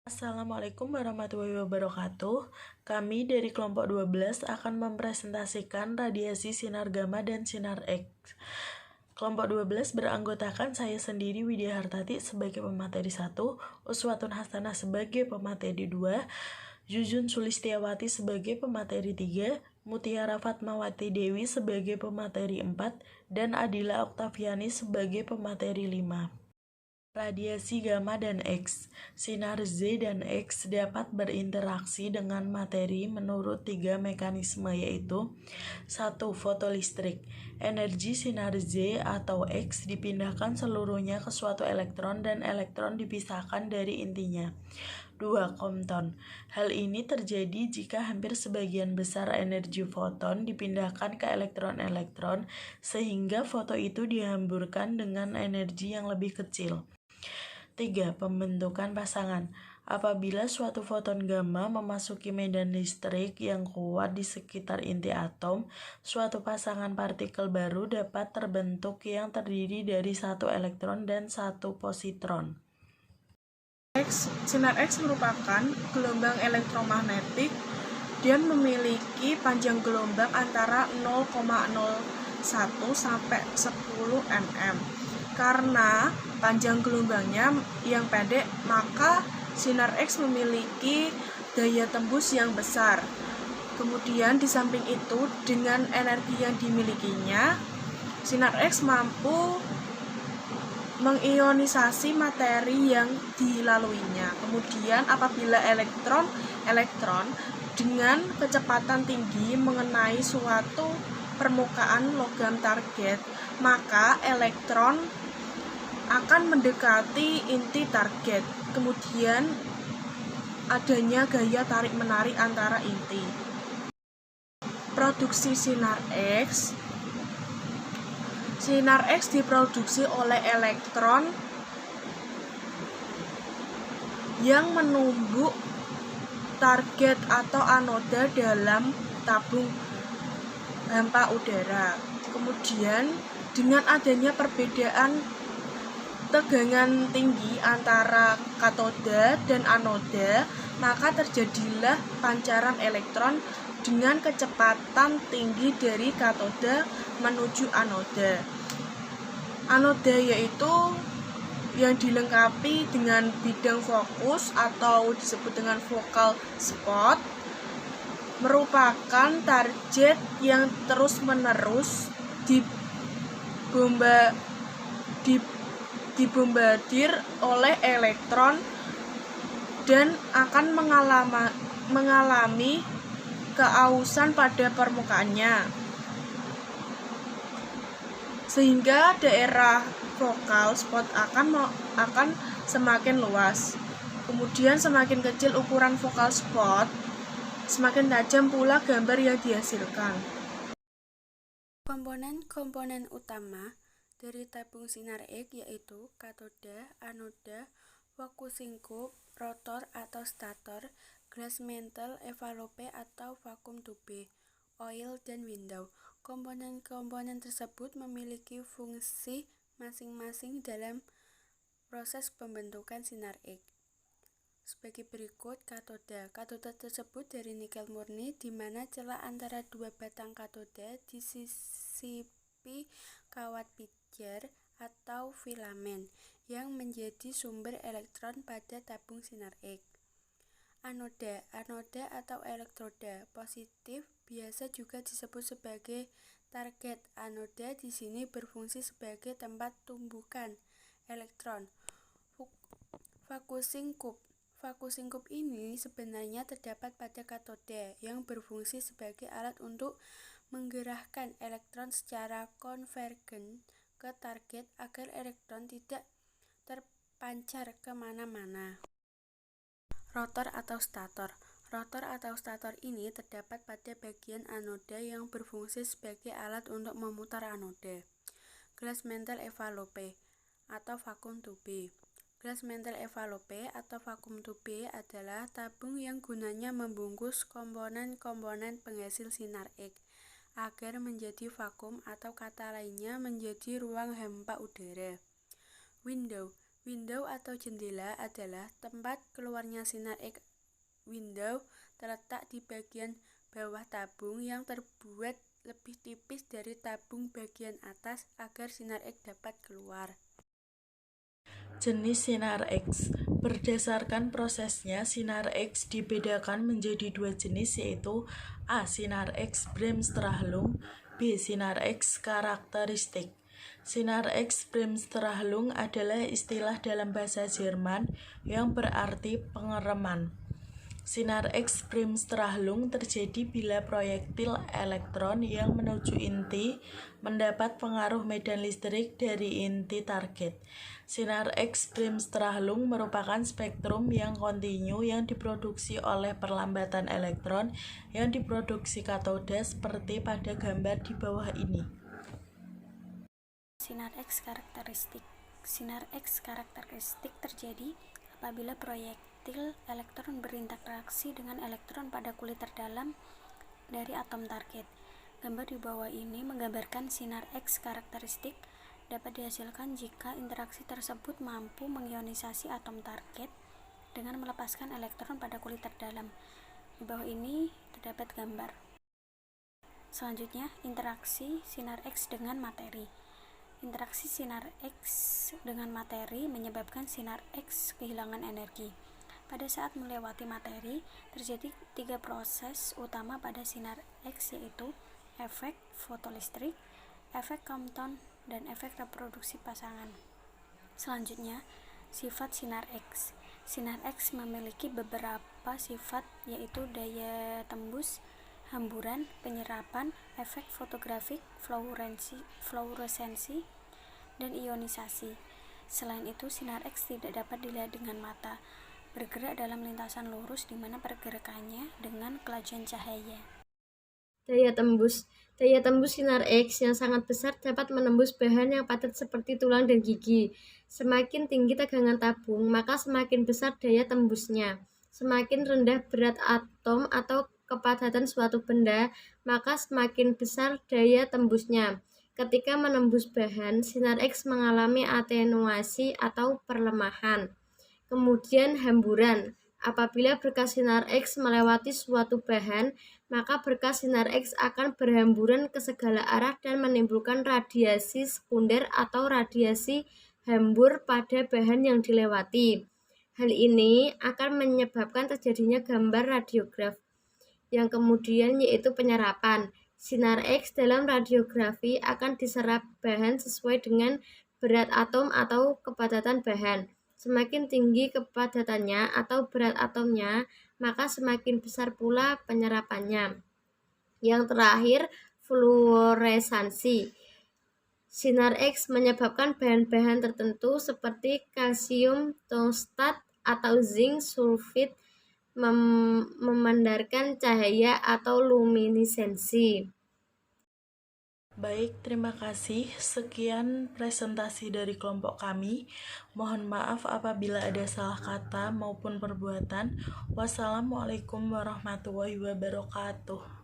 Assalamualaikum warahmatullahi wabarakatuh. Kami dari kelompok 12 akan mempresentasikan radiasi sinar gamma dan sinar X. Kelompok 12 beranggotakan saya sendiri Widya Hartati sebagai pemateri 1, Uswatun Hasanah sebagai pemateri 2, Jujun Sulistiawati sebagai pemateri 3, Mutiara Fatmawati Dewi sebagai pemateri 4, dan Adila Oktaviani sebagai pemateri 5. Radiasi gamma dan X. Sinar Z dan X dapat berinteraksi dengan materi menurut 3 mekanisme yaitu 1. Fotolistrik. Energi sinar Z atau X dipindahkan seluruhnya ke suatu elektron dan elektron dipisahkan dari intinya. 2. Compton. Hal ini terjadi jika hampir sebagian besar energi foton dipindahkan ke elektron-elektron sehingga foto itu dihamburkan dengan energi yang lebih kecil. 3. Pembentukan pasangan. Apabila suatu foton gamma memasuki medan listrik yang kuat di sekitar inti atom, suatu pasangan partikel baru dapat terbentuk yang terdiri dari satu elektron dan satu positron. Sinar X merupakan gelombang elektromagnetik dan memiliki panjang gelombang antara 0,01 sampai 10 mm. Karena panjang gelombangnya yang pendek, maka sinar X memiliki daya tembus yang besar. Kemudian di samping itu, dengan energi yang dimilikinya, sinar X mampu mengionisasi materi yang dilaluinya. Kemudian apabila elektron dengan kecepatan tinggi mengenai suatu permukaan logam target, maka elektron akan mendekati inti target. Kemudian adanya gaya tarik-menarik antara inti. Produksi sinar X. Sinar X diproduksi oleh elektron yang menumbuk target atau anoda dalam tabung hampa udara. Kemudian dengan adanya perbedaan tegangan tinggi antara katoda dan anoda, maka terjadilah pancaran elektron dengan kecepatan tinggi dari katoda menuju anoda. Anoda yaitu yang dilengkapi dengan bidang fokus atau disebut dengan focal spot, merupakan target yang terus-menerus dibombardir oleh elektron dan akan mengalami keausan pada permukaannya, sehingga daerah focal spot akan semakin luas. Kemudian semakin kecil ukuran focal spot, semakin tajam pula gambar yang dihasilkan. Komponen-komponen utama dari tabung sinar X yaitu katoda, anoda, focusing cup, rotor atau stator, glass mantle, envelope atau vacuum tube, oil, dan window. Komponen-komponen tersebut memiliki fungsi masing-masing dalam proses pembentukan sinar X. Sebagai berikut, katoda. Katoda tersebut dari nikel murni, di mana celah antara dua batang katoda disisipi kawat pijar atau filamen yang menjadi sumber elektron pada tabung sinar X. Anoda. Anoda atau elektroda positif biasa juga disebut sebagai target. Anoda di sini berfungsi sebagai tempat tumbukan elektron. Focusing cup. Focusing cup ini sebenarnya terdapat pada katoda yang berfungsi sebagai alat untuk menggerakkan elektron secara konvergen ke target agar elektron tidak terpancar kemana-mana. Rotor atau stator. Rotor atau stator ini terdapat pada bagian anoda yang berfungsi sebagai alat untuk memutar anoda. Glass mantle envelope atau vacuum tube. Glass mantle envelope atau vacuum tube adalah tabung yang gunanya membungkus komponen-komponen penghasil sinar X agar menjadi vakum atau kata lainnya menjadi ruang hampa udara. Window. Window atau jendela adalah tempat keluarnya sinar X. Window terletak di bagian bawah tabung yang terbuat lebih tipis dari tabung bagian atas agar sinar X dapat keluar. Jenis sinar X. Berdasarkan prosesnya, sinar X dibedakan menjadi dua jenis, yaitu A. Sinar X Bremsstrahlung, B. Sinar X karakteristik. Sinar X Bremsstrahlung adalah istilah dalam bahasa Jerman yang berarti pengereman. Sinar X Bremsstrahlung terjadi bila proyektil elektron yang menuju inti mendapat pengaruh medan listrik dari inti target. Sinar X Bremsstrahlung merupakan spektrum yang kontinu yang diproduksi oleh perlambatan elektron yang diproduksi katoda seperti pada gambar di bawah ini. Sinar X karakteristik. Sinar X karakteristik terjadi apabila proyektil elektron berinteraksi dengan elektron pada kulit terdalam dari atom target. Gambar di bawah ini menggambarkan sinar X karakteristik dapat dihasilkan jika interaksi tersebut mampu mengionisasi atom target dengan melepaskan elektron pada kulit terdalam. Di bawah ini terdapat gambar. Selanjutnya, interaksi sinar X dengan materi. Interaksi sinar X dengan materi menyebabkan sinar X kehilangan energi. Pada saat melewati materi, terjadi 3 proses utama pada sinar X, yaitu efek fotolistrik, efek Compton, dan efek reproduksi pasangan. Selanjutnya, sifat sinar X. Sinar X memiliki beberapa sifat, yaitu daya tembus, hamburan, penyerapan, efek fotografik, fluoresensi, dan ionisasi. Selain itu, sinar X tidak dapat dilihat dengan mata, bergerak dalam lintasan lurus di mana pergerakannya dengan kelajuan cahaya. Daya tembus. Daya tembus sinar X yang sangat besar dapat menembus bahan yang padat seperti tulang dan gigi. Semakin tinggi tegangan tabung, maka semakin besar daya tembusnya. Semakin rendah berat atom atau kepadatan suatu benda, maka semakin besar daya tembusnya. Ketika menembus bahan, sinar X mengalami atenuasi atau perlemahan. Kemudian hamburan. Apabila berkas sinar X melewati suatu bahan, maka berkas sinar X akan berhamburan ke segala arah dan menimbulkan radiasi sekunder atau radiasi hambur pada bahan yang dilewati. Hal ini akan menyebabkan terjadinya gambar radiograf. Yang kemudian yaitu penyerapan. Sinar X dalam radiografi akan diserap bahan sesuai dengan berat atom atau kepadatan bahan. Semakin tinggi kepadatannya atau berat atomnya, maka semakin besar pula penyerapannya. Yang terakhir, fluoresansi. Sinar X menyebabkan bahan-bahan tertentu seperti kalsium tungstat atau zinc sulfit memandarkan cahaya atau luminesensi. Baik, terima kasih. Sekian presentasi dari kelompok kami. Mohon maaf apabila ada salah kata maupun perbuatan. Wassalamualaikum warahmatullahi wabarakatuh.